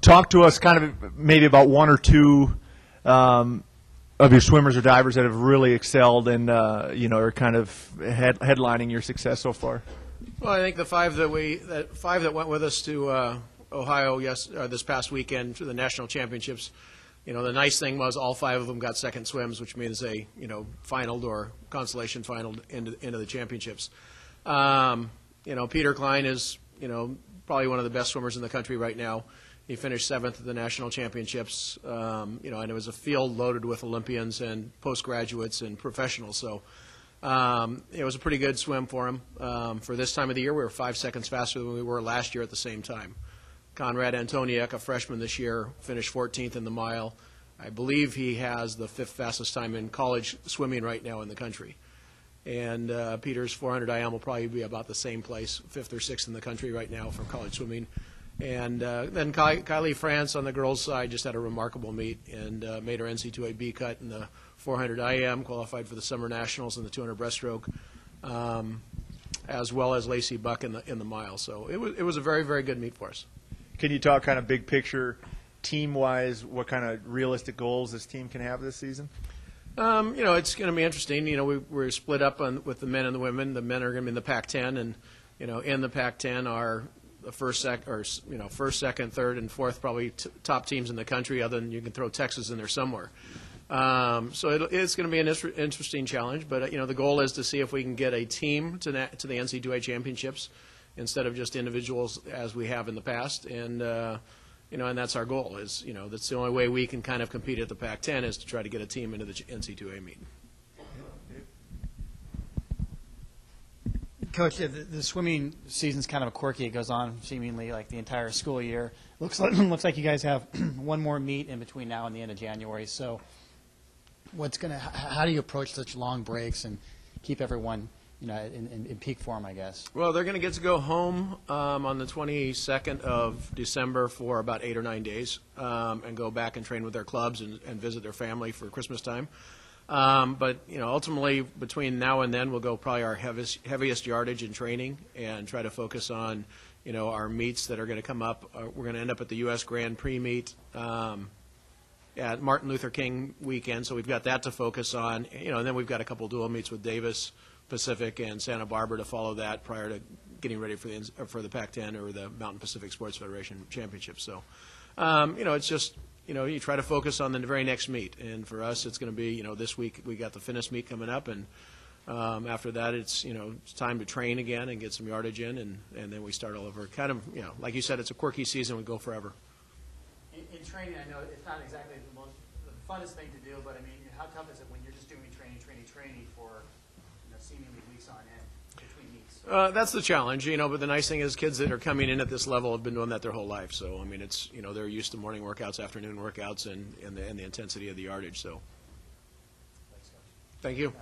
talk to us kind of maybe about one or two of your swimmers or divers that have really excelled and are kind of headlining your success so far. Well, I think the five that went with us to Ohio this past weekend for the national championships. The nice thing was all five of them got second swims, which means they finaled or consolation finaled into the championships. Peter Klein is probably one of the best swimmers in the country right now. He finished 7th at the national championships, and it was a field loaded with Olympians and postgraduates and professionals. So it was a pretty good swim for him. For this time of the year, we were 5 seconds faster than we were last year at the same time. Conrad Antoniuk, a freshman this year, finished 14th in the mile. I believe he has the 5th fastest time in college swimming right now in the country. And Peter's 400 IM will probably be about the same place, 5th or 6th in the country right now for college swimming. And then Kylie France on the girls' side just had a remarkable meet and made her NC2A B cut in the 400 IM, qualified for the Summer Nationals in the 200 breaststroke, as well as Lacey Buck in the mile. So it was a very, very good meet for us. Can you talk kind of big picture, team-wise, what kind of realistic goals this team can have this season? It's going to be interesting. We're split up with the men and the women. The men are going to be in the Pac-10, and in the Pac-10 are the first, second, third, and fourth probably top teams in the country. Other than you can throw Texas in there somewhere. So it's going to be an interesting challenge. But the goal is to see if we can get a team to the NC2A championships instead of just individuals as we have in the past. And and that's our goal. That's the only way we can kind of compete at the Pac-10 is to try to get a team into the NC2A meet. Coach, the swimming season's kind of quirky. It goes on seemingly like the entire school year. Looks like you guys have one more meet in between now and the end of January. So, how do you approach such long breaks and keep everyone, in peak form, I guess? Well, they're going to get to go home on the 22nd of December for about 8 or 9 days and go back and train with their clubs and visit their family for Christmas time. But ultimately, between now and then, we'll go probably our heaviest yardage in training and try to focus on, our meets that are going to come up. We're going to end up at the U.S. Grand Prix meet at Martin Luther King weekend, so we've got that to focus on. And then we've got a couple dual meets with Davis, Pacific, and Santa Barbara to follow that prior to getting ready for the Pac-10 or the Mountain Pacific Sports Federation Championship. So, it's just. You try to focus on the very next meet, and for us, it's going to be, this week we got the Finnis meet coming up, and after that, it's time to train again and get some yardage in, and then we start all over. Kind of, like you said, it's a quirky season. We go forever. In training, I know it's not exactly the funnest thing to do, but I mean, how tough is it when you're just doing training for seemingly weeks on end? That's the challenge, but the nice thing is kids that are coming in at this level have been doing that their whole life. So, I mean, it's, they're used to morning workouts, afternoon workouts, and the intensity of the yardage. So, thank you.